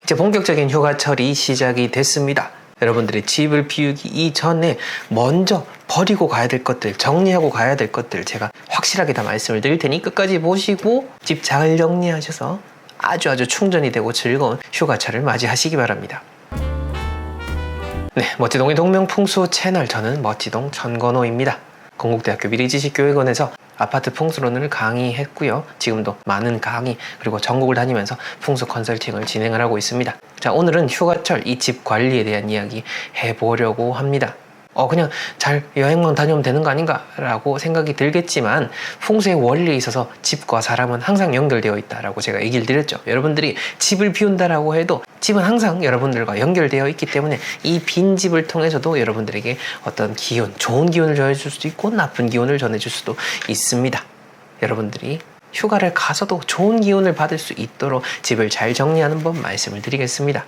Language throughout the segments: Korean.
이제 본격적인 휴가철이 시작이 됐습니다. 여러분들이 집을 비우기 이전에 먼저 버리고 가야 될 것들, 정리하고 가야 될 것들 제가 확실하게 다 말씀을 드릴 테니 끝까지 보시고 집 잘 정리하셔서 아주 충전이 되고 즐거운 휴가철을 맞이하시기 바랍니다. 네, 멋지동의 동명풍수 채널, 저는 멋지동 전건호입니다. 건국대학교 미래지식교육원에서 아파트 풍수론을 강의했고요. 지금도 많은 강의 그리고 전국을 다니면서 풍수 컨설팅을 진행을 하고 있습니다. 자, 오늘은 휴가철 이 집 관리에 대한 이야기 해보려고 합니다. 그냥 잘 여행만 다녀오면 되는 거 아닌가 라고 생각이 들겠지만 풍수의 원리에 있어서 집과 사람은 항상 연결되어 있다라고 제가 얘기를 드렸죠. 여러분들이 집을 비운다라고 해도 집은 항상 여러분들과 연결되어 있기 때문에 이 빈 집을 통해서도 여러분들에게 어떤 기운, 좋은 기운을 전해줄 수도 있고 나쁜 기운을 전해줄 수도 있습니다. 여러분들이 휴가를 가서도 좋은 기운을 받을 수 있도록 집을 잘 정리하는 법 말씀을 드리겠습니다.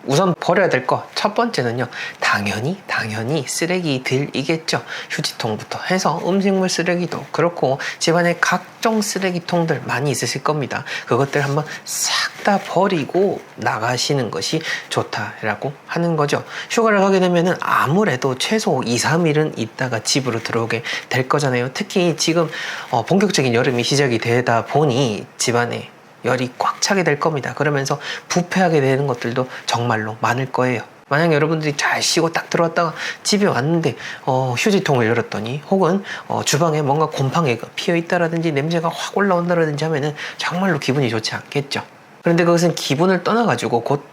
우선 버려야 될 거 첫 번째는요, 당연히 쓰레기들이겠죠. 휴지통부터 해서 음식물 쓰레기도 그렇고 집안에 각종 쓰레기통들 많이 있으실 겁니다. 그것들 한번 싹 다 버리고 나가시는 것이 좋다라고 하는 거죠. 휴가를 가게 되면은 아무래도 최소 2-3일은 있다가 집으로 들어오게 될 거잖아요. 특히 지금 본격적인 여름이 시작이 되다 보니 집안에 열이 꽉 차게 될 겁니다. 그러면서 부패하게 되는 것들도 정말로 많을 거예요. 만약 여러분들이 잘 쉬고 딱 들어왔다가 집에 왔는데 휴지통을 열었더니 혹은 주방에 뭔가 곰팡이가 피어 있다라든지 냄새가 확 올라온다라든지 하면은 정말로 기분이 좋지 않겠죠. 그런데 그것은 기분을 떠나가지고 곧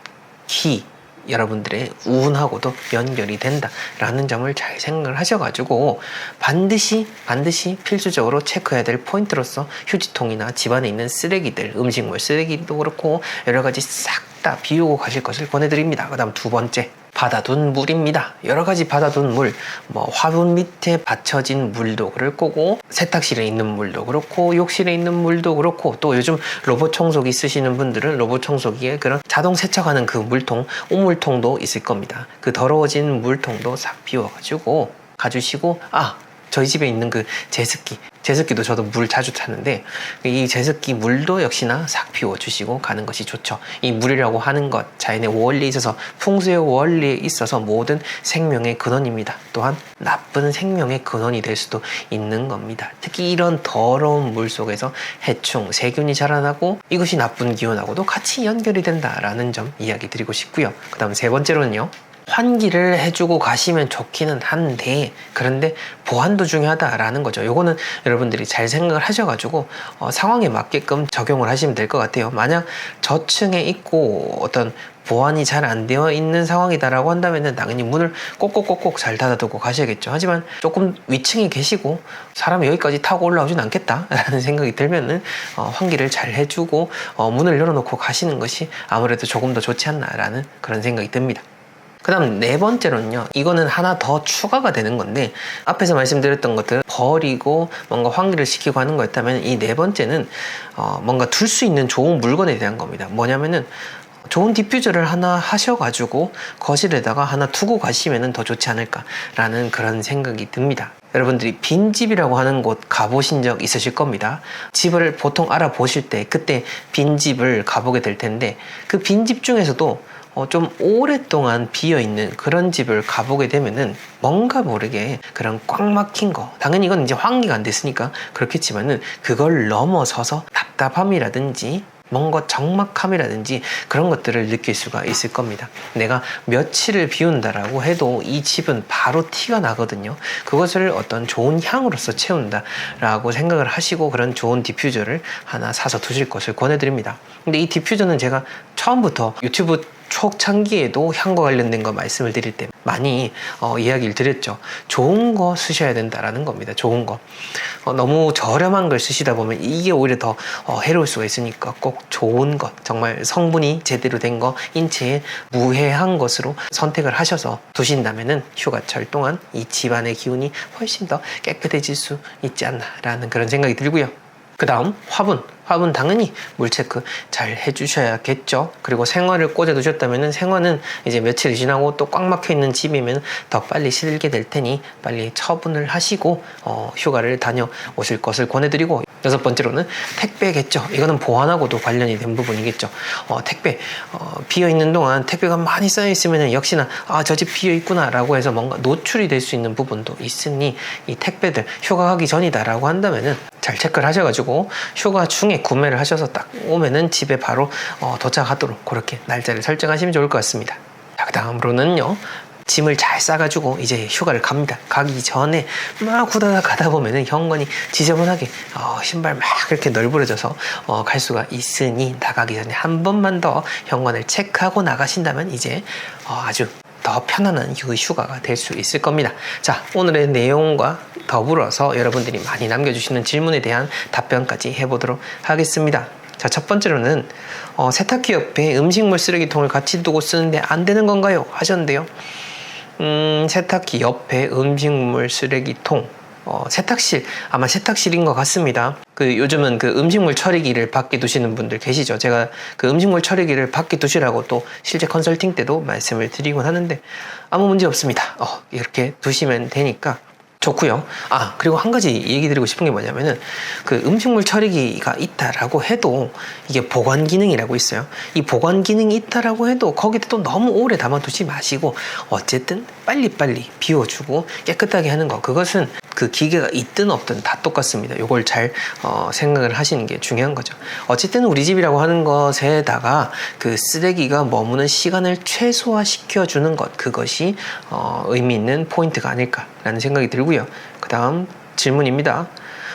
여러분들의 운하고도 연결이 된다라는 점을 잘 생각을 하셔가지고 반드시 필수적으로 체크해야 될 포인트로서 휴지통이나 집안에 있는 쓰레기들, 음식물 쓰레기도 그렇고 여러 가지 싹 다 비우고 가실 것을 권해드립니다. 그 다음 두 번째, 받아둔 물입니다. 여러 가지 받아둔 물, 화분 밑에 받쳐진 물도 그럴 거고 세탁실에 있는 물도 그렇고 욕실에 있는 물도 그렇고 또 요즘 로봇 청소기 쓰시는 분들은 로봇 청소기에 그런 자동 세척하는 그 물통, 오물통도 있을 겁니다. 그 더러워진 물통도 싹 비워가지고 가주시고, 저희 집에 있는 그 제습기도 저도 물 자주 타는데 이 제습기 물도 역시나 싹 비워주시고 가는 것이 좋죠. 이 물이라고 하는 것, 자연의 원리에 있어서, 풍수의 원리에 있어서 모든 생명의 근원입니다. 또한 나쁜 생명의 근원이 될 수도 있는 겁니다. 특히 이런 더러운 물 속에서 해충, 세균이 자라나고 이것이 나쁜 기운하고도 같이 연결이 된다라는 점 이야기 드리고 싶고요. 그 다음 세 번째로는요, 환기를 해주고 가시면 좋기는 한데 그런데 보안도 중요하다라는 거죠. 요거는 여러분들이 잘 생각을 하셔가지고 상황에 맞게끔 적용을 하시면 될 것 같아요. 만약 저층에 있고 어떤 보안이 잘 안 되어 있는 상황이다라고 한다면 당연히 문을 꼭꼭꼭꼭 잘 닫아두고 가셔야겠죠. 하지만 조금 위층에 계시고 사람이 여기까지 타고 올라오진 않겠다라는 생각이 들면은 환기를 잘 해주고 문을 열어놓고 가시는 것이 아무래도 조금 더 좋지 않나라는 그런 생각이 듭니다. 그 다음 네 번째로는요, 이거는 하나 더 추가가 되는 건데 앞에서 말씀드렸던 것들 버리고 뭔가 환기를 시키고 하는 거였다면 이 네 번째는 뭔가 둘 수 있는 좋은 물건에 대한 겁니다. 뭐냐면은 좋은 디퓨저를 하나 하셔가지고 거실에다가 하나 두고 가시면 더 좋지 않을까라는 그런 생각이 듭니다. 여러분들이 빈집이라고 하는 곳 가보신 적 있으실 겁니다. 집을 보통 알아보실 때 그때 빈집을 가보게 될 텐데 그 빈집 중에서도 좀 오랫동안 비어있는 그런 집을 가보게 되면은 뭔가 모르게 그런 꽉 막힌 거, 당연히 이건 이제 환기가 안 됐으니까 그렇겠지만은 그걸 넘어서서 답답함이라든지 뭔가 적막함이라든지 그런 것들을 느낄 수가 있을 겁니다. 내가 며칠을 비운다라고 해도 이 집은 바로 티가 나거든요. 그것을 어떤 좋은 향으로서 채운다라고 생각을 하시고 그런 좋은 디퓨저를 하나 사서 두실 것을 권해드립니다. 근데 이 디퓨저는 제가 처음부터 유튜브 초창기에도 향과 관련된 거 말씀을 드릴 때 많이 이야기를 드렸죠. 좋은 거 쓰셔야 된다라는 겁니다. 좋은 거. 너무 저렴한 걸 쓰시다 보면 이게 오히려 더 해로울 수가 있으니까 꼭 좋은 것, 정말 성분이 제대로 된 거, 인체에 무해한 것으로 선택을 하셔서 두신다면은 휴가철 동안 이 집안의 기운이 훨씬 더 깨끗해질 수 있지 않나라는 그런 생각이 들고요. 그 다음 화분 당연히 물 체크 잘 해주셔야겠죠. 그리고 생화를 꽂아 두셨다면 생화는 이제 며칠 지나고 또 꽉 막혀 있는 집이면 더 빨리 실게 될 테니 빨리 처분을 하시고 휴가를 다녀오실 것을 권해드리고, 여섯 번째로는 택배겠죠. 이거는 보안하고도 관련이 된 부분이겠죠. 택배 비어있는 동안 택배가 많이 쌓여있으면 역시나 저 집 비어있구나 라고 해서 뭔가 노출이 될 수 있는 부분도 있으니 이 택배들 휴가 가기 전이다 라고 한다면은 잘 체크를 하셔가지고 휴가 중에 구매를 하셔서 딱 오면은 집에 바로 도착하도록 그렇게 날짜를 설정하시면 좋을 것 같습니다. 자, 그 다음으로는요, 짐을 잘 싸가지고 이제 휴가를 갑니다. 가기 전에 막 후다닥 가다 보면은 현관이 지저분하게 신발 막 이렇게 널브러져서 갈 수가 있으니 나가기 전에 한 번만 더 현관을 체크하고 나가신다면 이제 아주 더 편안한 휴가가 될 수 있을 겁니다. 자, 오늘의 내용과 더불어서 여러분들이 많이 남겨주시는 질문에 대한 답변까지 해보도록 하겠습니다. 자, 첫 번째로는 세탁기 옆에 음식물 쓰레기통을 같이 두고 쓰는데 안 되는 건가요? 하셨는데요. 세탁기 옆에 음식물 쓰레기통, 세탁실, 아마 세탁실인 것 같습니다. 요즘은 음식물 처리기를 밖에 두시는 분들 계시죠. 제가 음식물 처리기를 밖에 두시라고 또 실제 컨설팅 때도 말씀을 드리곤 하는데 아무 문제 없습니다. 이렇게 두시면 되니까 좋고요. 그리고 한 가지 얘기 드리고 싶은 게 뭐냐면은 음식물 처리기가 있다라고 해도 이게 보관 기능이라고 있어요. 이 보관 기능이 있다라고 해도 거기다 또 너무 오래 담아두지 마시고 어쨌든 빨리빨리 비워주고 깨끗하게 하는 거, 그것은 그 기계가 있든 없든 다 똑같습니다. 이걸 잘 생각을 하시는 게 중요한 거죠. 어쨌든 우리 집이라고 하는 것에다가 쓰레기가 머무는 시간을 최소화시켜주는 것, 그것이 의미 있는 포인트가 아닐까라는 생각이 들고요. 그 다음 질문입니다.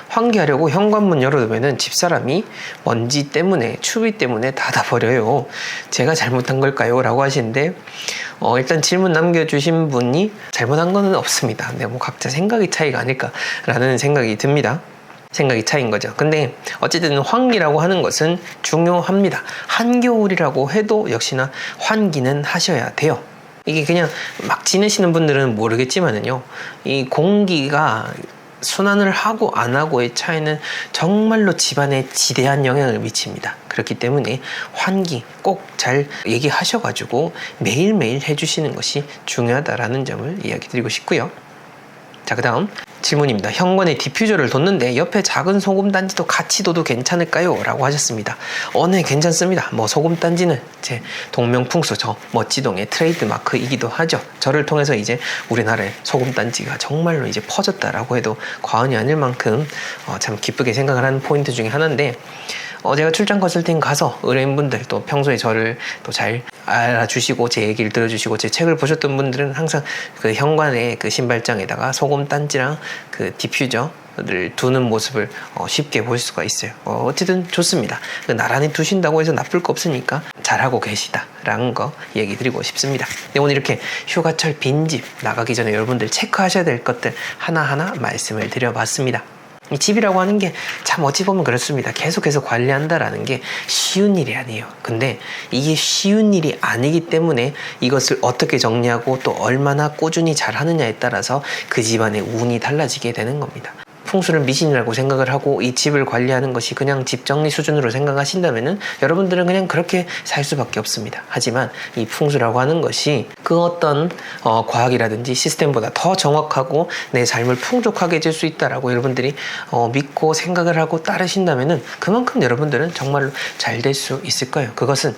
환기하려고 현관문 열어두면은 집사람이 먼지 때문에, 추위 때문에 닫아버려요. 제가 잘못한 걸까요? 라고 하시는데 일단 질문 남겨주신 분이 잘못한 거는 없습니다. 근데 각자 생각의 차이가 아닐까라는 생각이 듭니다. 생각이 차이인 거죠. 근데 어쨌든 환기라고 하는 것은 중요합니다. 한겨울이라고 해도 역시나 환기는 하셔야 돼요. 이게 그냥 막 지내시는 분들은 모르겠지만은요, 이 공기가 순환을 하고 안 하고의 차이는 정말로 집안에 지대한 영향을 미칩니다. 그렇기 때문에 환기 꼭 잘 얘기하셔가지고 매일매일 해주시는 것이 중요하다라는 점을 이야기 드리고 싶고요. 자, 그 다음 질문입니다. 현관에 디퓨저를 뒀는데 옆에 작은 소금단지도 같이 둬도 괜찮을까요? 라고 하셨습니다. 네, 괜찮습니다. 소금단지는 제 동명풍수, 저 멋지동의 트레이드 마크이기도 하죠. 저를 통해서 이제 우리나라의 소금단지가 정말로 이제 퍼졌다라고 해도 과언이 아닐 만큼 참 기쁘게 생각을 하는 포인트 중에 하나인데, 제가 출장 컨설팅 가서 의뢰인분들, 또 평소에 저를 또 잘 알아주시고 제 얘기를 들어주시고 제 책을 보셨던 분들은 항상 현관에 신발장에다가 소금단지랑 디퓨저를 두는 모습을 쉽게 볼 수가 있어요. 어쨌든 좋습니다. 나란히 두신다고 해서 나쁠 거 없으니까 잘하고 계시다라는 거 얘기 드리고 싶습니다. 네, 오늘 이렇게 휴가철 빈집 나가기 전에 여러분들 체크하셔야 될 것들 하나하나 말씀을 드려봤습니다. 이 집이라고 하는 게 참 어찌 보면 그렇습니다. 계속해서 관리한다라는 게 쉬운 일이 아니에요. 근데 이게 쉬운 일이 아니기 때문에 이것을 어떻게 정리하고 또 얼마나 꾸준히 잘 하느냐에 따라서 그 집안의 운이 달라지게 되는 겁니다. 풍수를 미신이라고 생각을 하고 이 집을 관리하는 것이 그냥 집 정리 수준으로 생각하신다면은 여러분들은 그냥 그렇게 살 수밖에 없습니다. 하지만 이 풍수라고 하는 것이 그 어떤 과학이라든지 시스템보다 더 정확하고 내 삶을 풍족하게 해줄 수 있다라고 여러분들이 믿고 생각을 하고 따르신다면은 그만큼 여러분들은 정말로 잘 될 수 있을 거예요. 그것은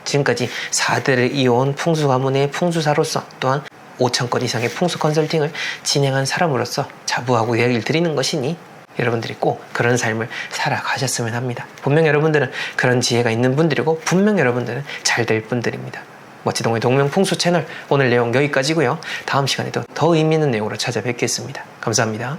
지금까지 4대를 이어온 풍수 가문의 풍수사로서 또한 5,000건 이상의 풍수 컨설팅을 진행한 사람으로서 자부하고 이야기를 드리는 것이니 여러분들이 꼭 그런 삶을 살아가셨으면 합니다. 분명 여러분들은 그런 지혜가 있는 분들이고 분명 여러분들은 잘 될 분들입니다. 멋지동의 동명풍수 채널 오늘 내용 여기까지고요. 다음 시간에도 더 의미 있는 내용으로 찾아뵙겠습니다. 감사합니다.